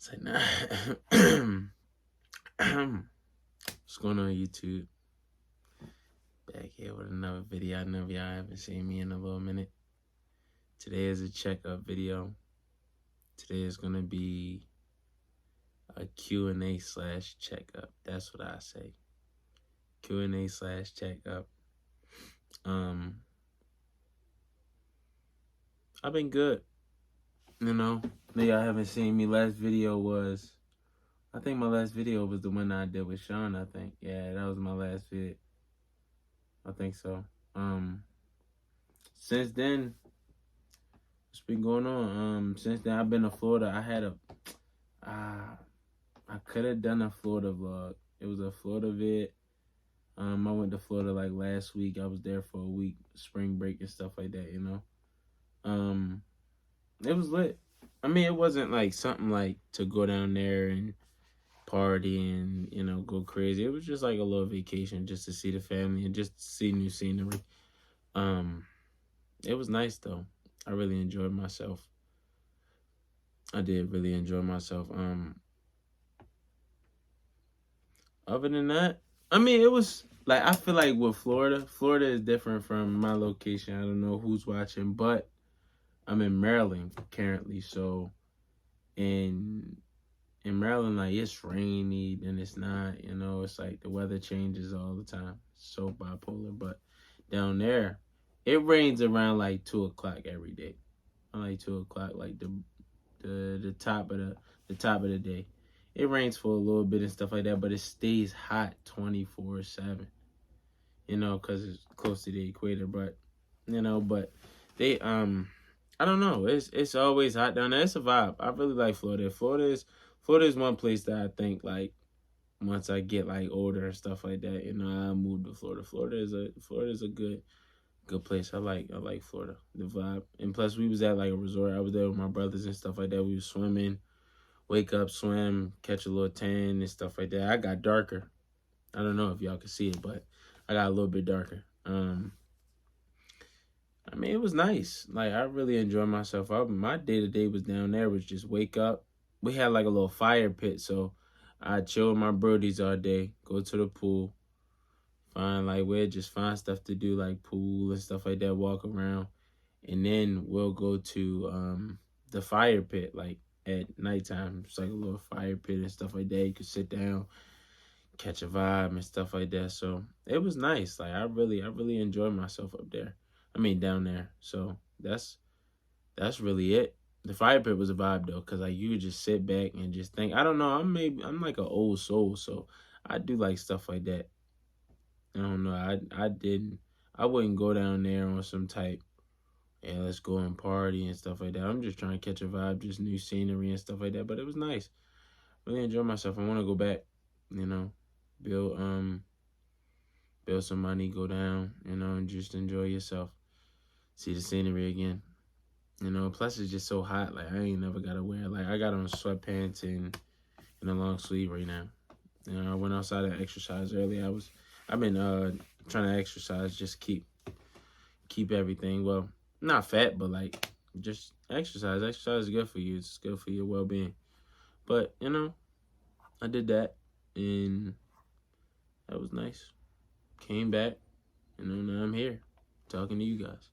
It's like, nah. What's going on, YouTube? Back here with another video. I know y'all haven't seen me in a little minute. Today is a checkup video. Today is going to be a Q&A slash checkup. That's what I say. Q&A slash checkup. I've been good. You know, y'all haven't seen me. Last video was, I think my last video was the one I did with Sean, I think. Yeah, that was my last vid. I think so. Since then, what's been going on? Since then, I've been to Florida. I could have done a Florida vlog. It was a Florida vid. I went to Florida like last week. I was there for a week, spring break and stuff like that, you know. It was lit. I mean, it wasn't like something like to go down there and party and, you know, go crazy. It was just like a little vacation just to see the family and just to see new scenery. It was nice though. I really enjoyed myself. I did really enjoy myself. Other than that, I mean, it was like, I feel like with Florida is different from my location. I don't know who's watching, but I'm in Maryland currently. So in Maryland, like, it's rainy and it's not, you know, it's like the weather changes all the time. It's so bipolar. But down there, it rains around like 2 o'clock every day. Like 2 o'clock, like the top of the day. It rains for a little bit and stuff like that, but it stays hot 24/7. You know, because it's close to the equator. But you know, but they I don't know. It's always hot down there. It's a vibe. I really like Florida. Florida is one place that I think, like, once I get like older and stuff like that, you know, I'll move to Florida. Florida is a good place. I like Florida, the vibe. And plus we was at like a resort. I was there with my brothers and stuff like that. We was swimming, wake up, swim, catch a little tan and stuff like that. I got darker. I don't know if y'all can see it, but I got a little bit darker. I mean, it was nice. Like, I really enjoyed myself. My day-to-day was down there was just wake up. We had like a little fire pit, so I chill with my brodies all day, go to the pool, find stuff to do, like pool and stuff like that, walk around. And then we'll go to the fire pit, like, at nighttime. It's like a little fire pit and stuff like that. You could sit down, catch a vibe and stuff like that. So it was nice. Like, I really enjoyed myself up there. I mean, down there. So that's really it. The fire pit was a vibe though, cause like you could just sit back and just think. I don't know. I'm like an old soul, so I do like stuff like that. I don't know. I wouldn't go down there on some type, yeah, let's go and party and stuff like that. I'm just trying to catch a vibe, just new scenery and stuff like that. But it was nice. Really enjoyed myself. I want to go back. You know, build build some money, go down. You know, and just enjoy yourself. See the scenery again. You know, plus it's just so hot. Like, I ain't never gotta wear, like, I got on sweatpants and a long sleeve right now. You know, I went outside and exercised earlier. I've been trying to exercise, just keep everything, well, not fat, but like just exercise. Exercise is good for you. It's good for your well-being. But, you know, I did that and that was nice. Came back, you know, now I'm here talking to you guys.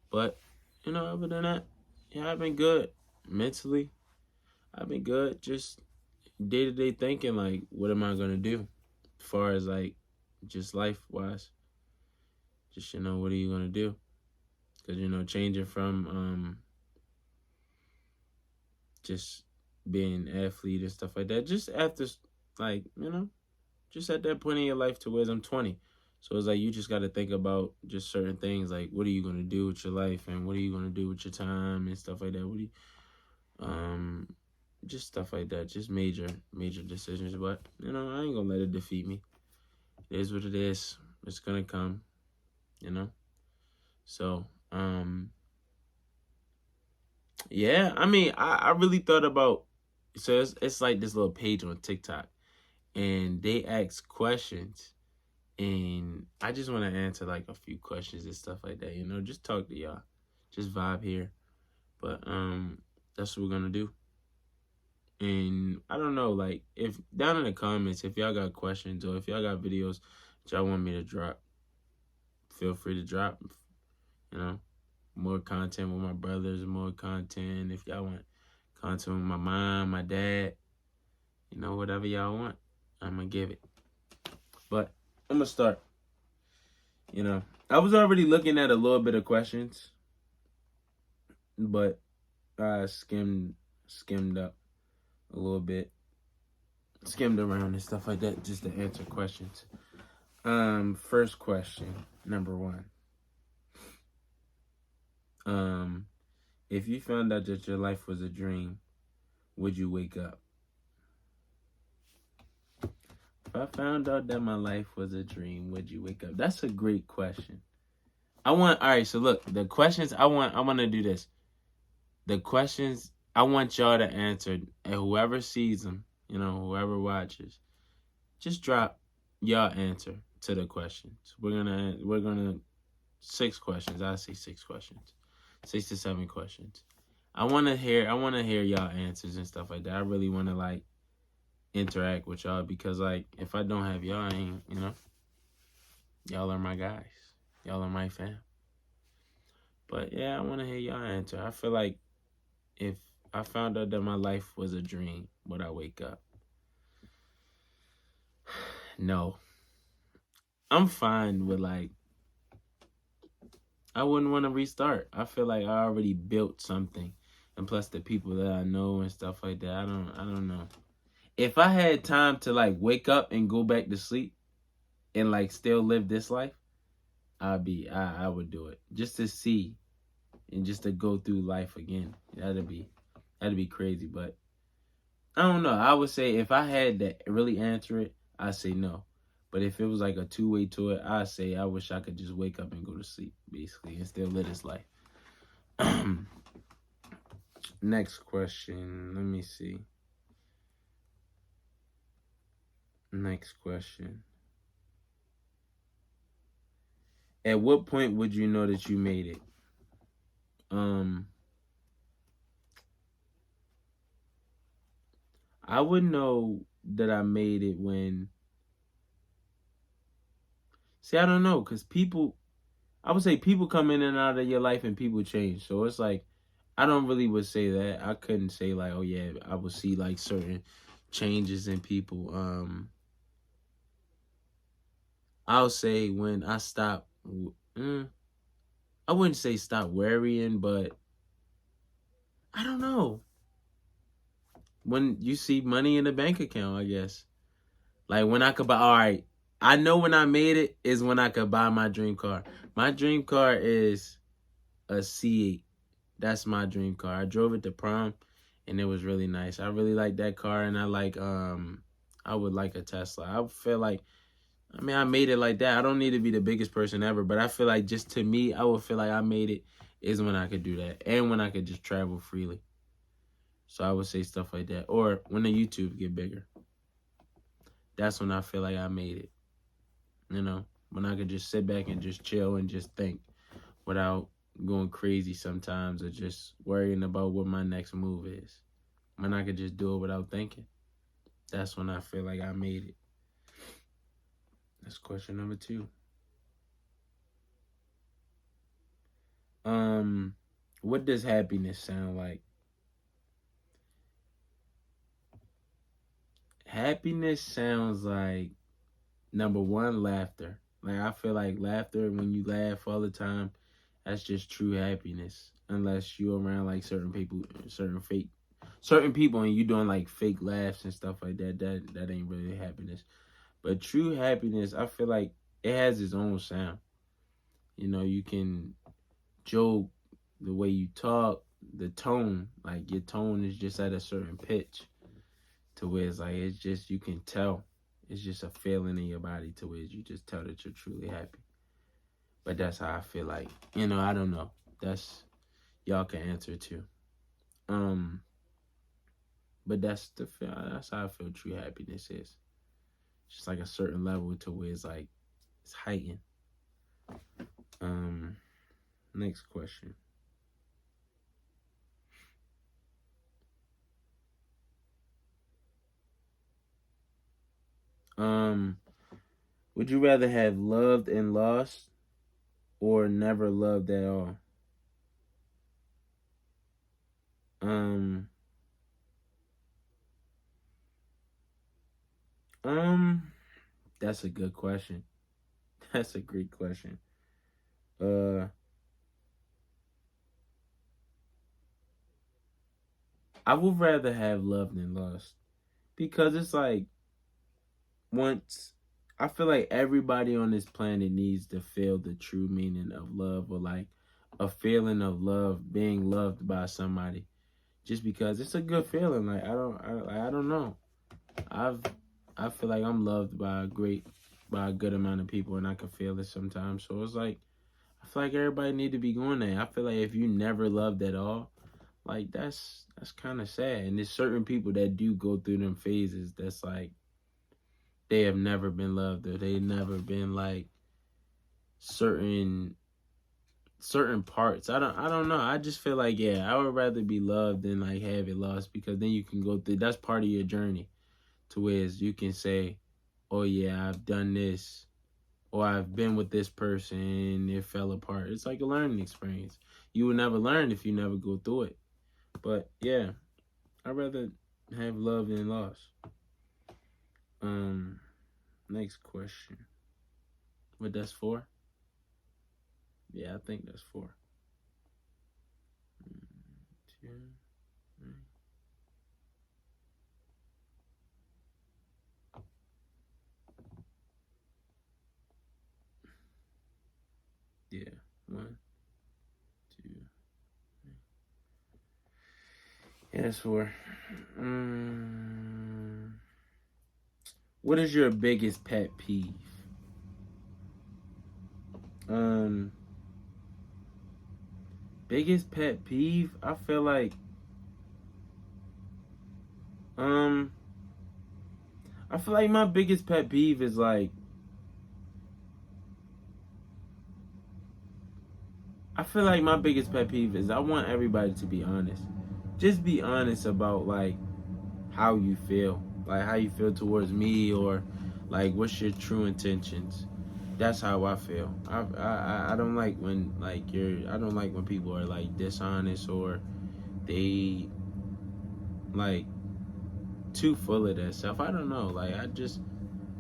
But, you know, other than that, yeah, I've been good mentally. I've been good. Just day-to-day thinking, like, what am I gonna do as far as like just life-wise? Just, you know, what are you gonna do? Because, you know, changing from just being an athlete and stuff like that, just after, like, you know, just at that point in your life to where I'm 20. So it's like you just got to think about just certain things, like what are you going to do with your life and what are you going to do with your time and stuff like that. Just stuff like that, just major decisions. But, you know, I ain't going to let it defeat me. It is what it is. It's going to come, you know. So, yeah, I mean, I really thought about, so it's like this little page on TikTok and they ask questions and I just want to answer like a few questions and stuff like that, you know, just talk to y'all, just vibe here. But that's what we're gonna do. And I don't know, like, if down in the comments, if y'all got questions or if y'all got videos that y'all want me to drop, feel free to drop. You know, more content with my brothers, more content. If y'all want content with my mom, my dad, whatever y'all want, I'm gonna give it. But I'm gonna start. I was already looking at a little bit of questions, but I skimmed up a little bit, skimmed around and stuff like that just to answer questions. First question, number one. If you found out that your life was a dream, would you wake up? If I found out that my life was a dream, would you wake up? That's a great question. All right, so look, the questions I want to do this. The questions I want y'all to answer, and whoever sees them, whoever watches, just drop y'all answer to the questions. We're gonna 6 questions. I say 6 questions, 6 to 7 questions. I want to hear y'all answers and stuff like that. I really want to like interact with y'all because like if I don't have y'all, y'all are my guys, y'all are my fam. But yeah, I want to hear y'all answer. I feel like if I found out that my life was a dream, would I wake up? No. I'm fine with like I wouldn't want to restart. I feel like I already built something. And plus the people that I know and stuff like that, I don't know. If I had time to like wake up and go back to sleep and like still live this life, I would do it. Just to see and just to go through life again. That'd be crazy, but I don't know. I would say if I had to really answer it, I'd say no. But if it was like a two-way to it, I'd say I wish I could just wake up and go to sleep, basically, and still live this life. Next question. Let me see. Next question. At what point would you know that you made it? I would know that I made it when. See, I don't know, because I would say people come in and out of your life and people change. So it's like, I don't really would say that. I couldn't say like, oh yeah, I would see like certain changes in people. I'll say when I stop. I wouldn't say stop worrying, but I don't know. When you see money in the bank account, I guess. Like when I could buy. All right, I know when I made it is when I could buy my dream car. My dream car is a C8. That's my dream car. I drove it to prom and it was really nice. I really like that car and I would like a Tesla. I feel like I made it like that. I don't need to be the biggest person ever, but I feel like just to me, I would feel like I made it is when I could do that and when I could just travel freely. So I would say stuff like that. Or when the YouTube get bigger. That's when I feel like I made it. When I could just sit back and just chill and just think without going crazy sometimes or just worrying about what my next move is. When I could just do it without thinking. That's when I feel like I made it. That's question number 2. What does happiness sound like? Happiness sounds like number 1, laughter. Like I feel like laughter when you laugh all the time, that's just true happiness. Unless you're around like certain people and you doing like fake laughs and stuff like that. That ain't really happiness. But true happiness, I feel like it has its own sound. You can joke, the way you talk, the tone. Like your tone is just at a certain pitch to where it's like it's just you can tell. It's just a feeling in your body to where you just tell that you're truly happy. But that's how I feel like. I don't know. That's y'all can answer too. But that's how I feel true happiness is. Just like a certain level to where it's like it's heightened. Next question. Um, would you rather have loved and lost or never loved at all? Um, um, that's a good question. That's a great question. Uh, I would rather have loved than lost because it's like once I feel like everybody on this planet needs to feel the true meaning of love or like a feeling of love, being loved by somebody. Just because it's a good feeling. Like I don't know. I've I feel like I'm loved by a good amount of people and I can feel it sometimes. So it's like I feel like everybody need to be going there. I feel like if you never loved at all, like that's kind of sad. And there's certain people that do go through them phases that's like they have never been loved or they never been like certain certain parts. I don't know. I just feel like yeah, I would rather be loved than like have it lost because then you can go through that's part of your journey to where you can say, "Oh yeah, I've done this or I've been with this person and it fell apart." It's like a learning experience. You will never learn if you never go through it. But yeah, I'd rather have love than loss. Um Next question. What that's for? Yeah, I think that's for. Two, three. Yeah. One, two. Yeah, that's for. Um, what is your biggest pet peeve? Um, Biggest pet peeve? I feel like um, I feel like my biggest pet peeve is like I feel like my biggest pet peeve is I want everybody to be honest. Just be honest about like how you feel, like how you feel towards me, or like what's your true intentions. That's how I feel. I don't like when like I don't like when people are like dishonest or they like too full of that stuff. I don't know. Like I just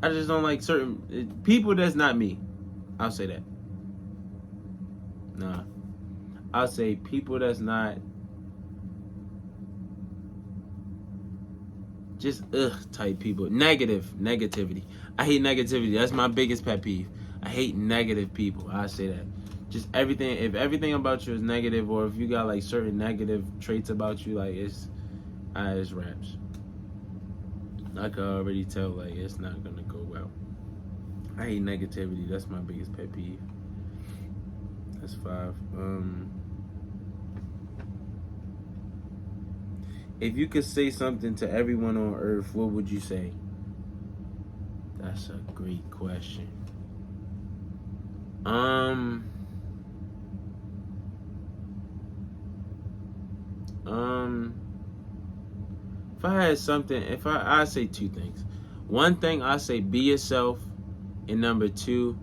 don't like certain people. That's not me. I'll say that. Nah, I'll say people that's not just type people. Negativity. I hate negativity. That's my biggest pet peeve. I hate negative people. I say that. Just everything. If everything about you is negative, or if you got like certain negative traits about you, like it's raps. I can already tell like it's not gonna go well. I hate negativity. That's my biggest pet peeve. That's five. If you could say something to everyone on Earth, what would you say? That's a great question. Um, um, if I had something, if I say two things. One thing I say be yourself, and number two,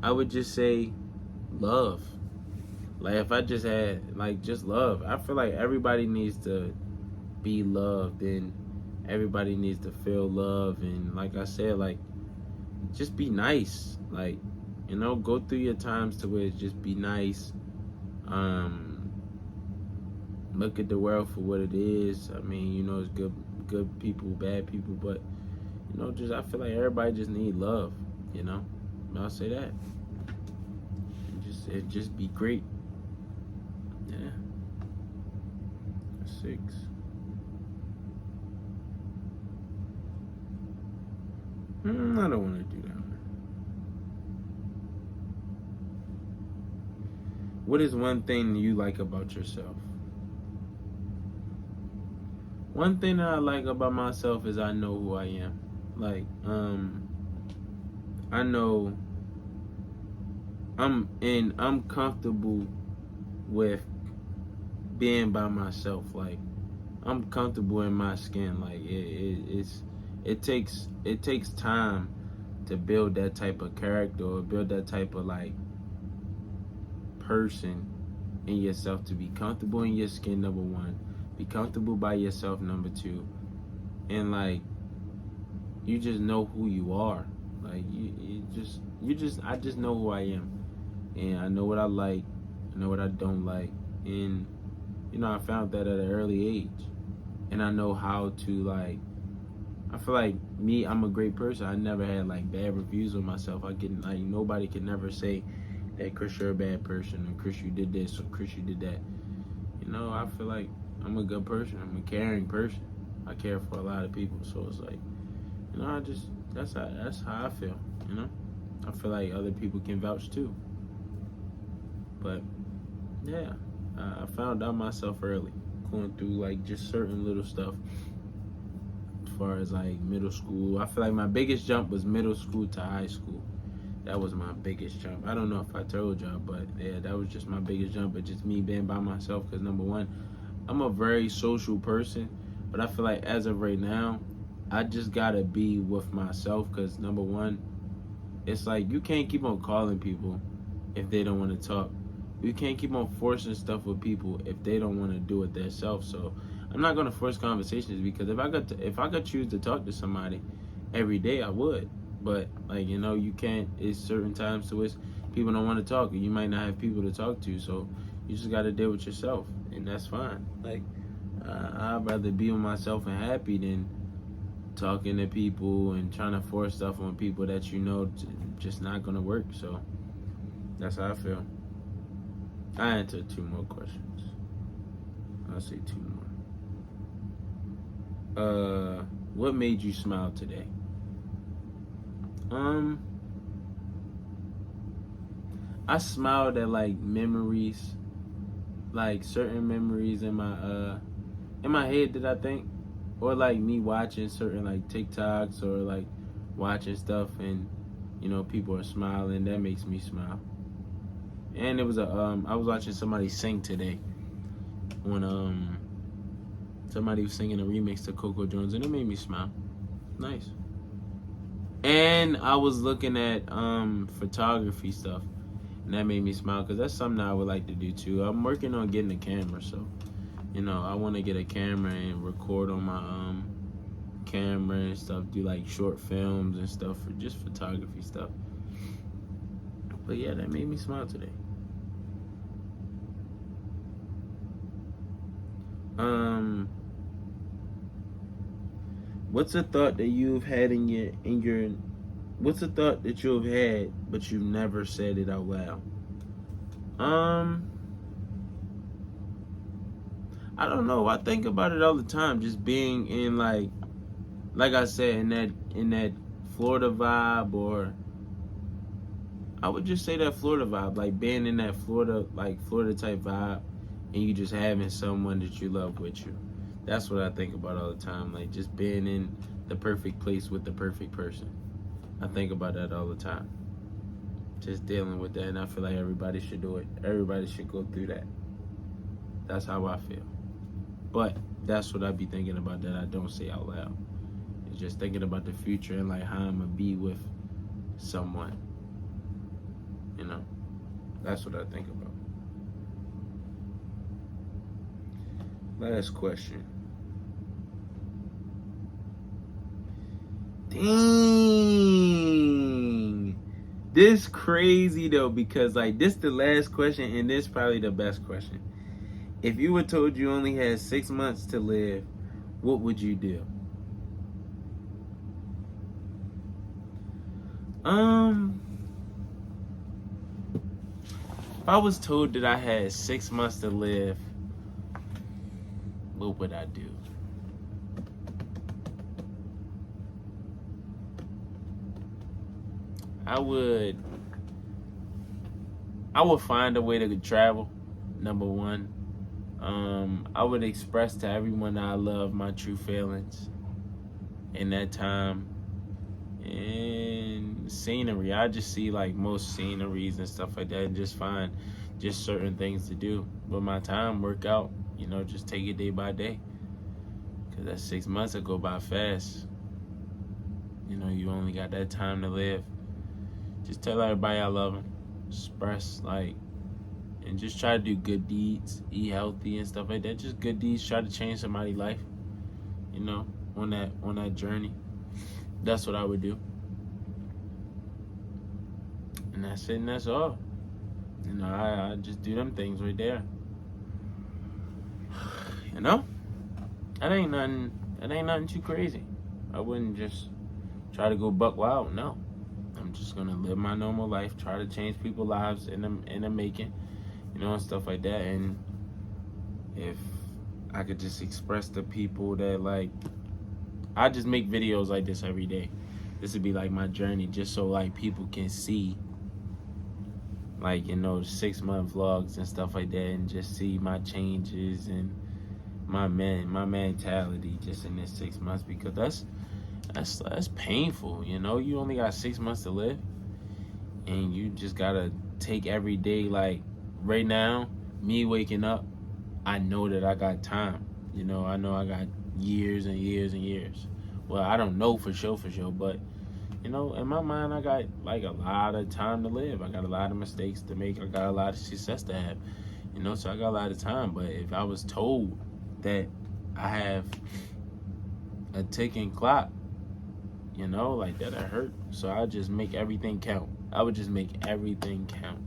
I would just say love. Like if I just had like just love. I feel like everybody needs to be loved and everybody needs to feel love and like I said, like just be nice. Like, go through your times to where just be nice. Um Look at the world for what it is. I mean, it's good people, bad people, but just I feel like everybody just need love, you know. I'll say that. It just be great. Yeah. Six. I don't want to do that. What is one thing you like about yourself? One thing that I like about myself is I know who I am. Like, I know I'm comfortable with being by myself. Like, I'm comfortable in my skin. Like, it takes time to build that type of character or build that type of like person in yourself, to be comfortable in your skin, number one, be comfortable by yourself, number two, and like you just know who you are. Like I just know who I am, and I know what I like, I know what I don't like, and I found that at an early age, and I know how to like. I feel like me, I'm a great person. I never had like bad reviews of myself. I get like nobody can never say that Chris, you're a bad person, or Chris, you did this, or Chris, you did that. I feel like I'm a good person. I'm a caring person. I care for a lot of people, so it's like, I just that's how I feel. I feel like other people can vouch too. But yeah, I found out myself early, going through like just certain little stuff. As far as like middle school, I feel like my biggest jump was middle school to high school. That was my biggest jump. I don't know if I told y'all, but yeah, that was just my biggest jump. But just me being by myself, because number one, I'm a very social person, but I feel like as of right now, I just gotta be with myself. Because number one, it's like you can't keep on calling people if they don't want to talk. You can't keep on forcing stuff with people if they don't want to do it themselves. So I'm not gonna force conversations, because if I could choose to talk to somebody every day, I would. But like you can't. It's certain times to which people don't want to talk, and you might not have people to talk to. So you just got to deal with yourself, and that's fine. Like I'd rather be with myself and happy than talking to people and trying to force stuff on people that just not gonna work. So that's how I feel. I answered two more questions. I'll say two more. What made you smile today? I smiled at like memories, like certain memories in my head that I think, or like me watching certain like TikToks or like watching stuff, and people are smiling. That makes me smile. And it was I was watching somebody sing today when somebody was singing a remix to Coco Jones, and it made me smile. Nice. And I was looking at photography stuff, and that made me smile, because that's something I would like to do too. I'm working on getting a camera, so I want to get a camera and record on my camera and stuff, do like short films and stuff for just photography stuff. But yeah, that made me smile today. What's a thought that you've had what's a thought that you've had but you've never said it out loud? I don't know. I think about it all the time. Just being in like I said, in that Florida vibe, or I would just say that Florida vibe, like being in that Florida type vibe, and you just having someone that you love with you. That's what I think about all the time. Like just being in the perfect place with the perfect person. I think about that all the time. Just dealing with that, and I feel like everybody should do it. Everybody should go through that. That's how I feel. But that's what I be thinking about that I don't say out loud. It's just thinking about the future and like how I'm gonna be with someone. That's what I think about. Last question. Dang. This crazy though, because like this the last question, and this probably the best question. If you were told you only had 6 months to live, what would you do? If I was told that I had 6 months to live, what would I do? I would find a way to travel, number one. I would express to everyone that I love my true feelings in that time. And scenery, I just see like most sceneries and stuff like that, and just find just certain things to do. But my time work out, just take it day by day. Because that 6 months will go by fast. You know, you only got that time to live. Just tell everybody I love them. Express, like, and just try to do good deeds, eat healthy and stuff like that. Just good deeds, try to change somebody's life, you know, on that journey. That's what I would do. And that's it, and that's all. You know, I just do them things right there. You know? That ain't nothing too crazy. I wouldn't just try to go buck wild, no. I'm just gonna live my normal life, try to change people's lives in the making, you know, and stuff like that. And if I could just express to people that, like, I just make videos like this every day. This would be like my journey, just so like people can see, like, you know, 6-month vlogs and stuff like that, and just see my changes and my mentality just in this 6 months, because that's painful, you know. You only got 6 months to live, and you just gotta take every day. Like right now, me waking up, I know that I got time. You know, I know I got years and years and years. Well, I don't know for sure, but you know, in my mind, I got like a lot of time to live. I got a lot of mistakes to make. I got a lot of success to have. You know, so I got a lot of time. But if I was told that I have a ticking clock, you know, like that'd hurt. So I just make everything count. I would just make everything count.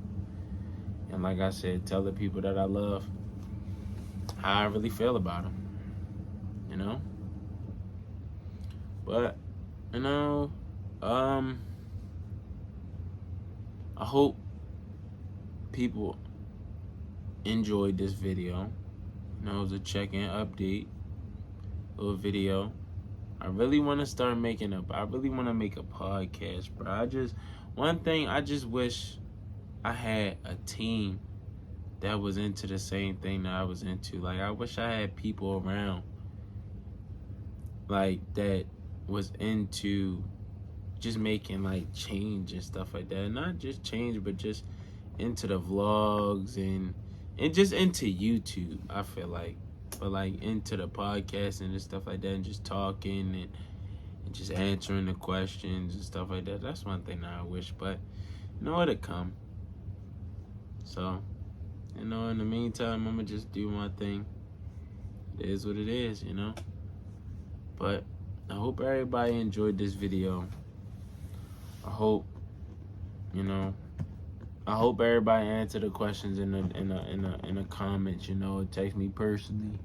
And like I said, tell the people that I love how I really feel about them. You know? But, you know, I hope people enjoyed this video. You know, it was a check-in update, little video. I really want to start making I really want to make a podcast, bro. I just wish I had a team that was into the same thing that I was into. Like, I wish I had people around, like, that was into just making, like, change and stuff like that. Not just change, but just into the vlogs and just into YouTube, I feel like. But, like, into the podcast and stuff like that, and just talking and just answering the questions and stuff like that. That's one thing that I wish, but, you know, it'll come. So, you know, in the meantime, I'm going to just do my thing. It is what it is, you know. But I hope everybody enjoyed this video. I hope, you know, I hope everybody answered the questions in the comments. You know, text me personally.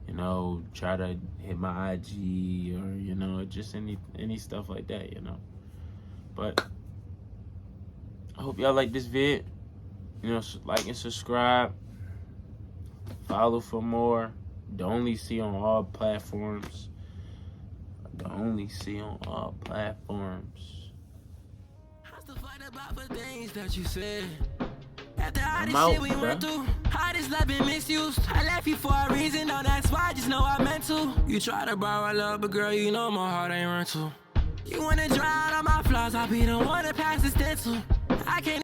You know, try to hit my IG, or, you know, just any stuff like that. You know, but I hope y'all like this vid. You know, like and subscribe. Follow for more. Daonly.c on all platforms. Daonly.c on all platforms. About the things that you said. After all this shit we went through, all this love been misused. I left you for a reason, no, that's why, just know I meant to. You try to borrow love, but girl, you know my heart ain't rental. You wanna drown on my flaws, I'll be the one to pass the stencil. I can't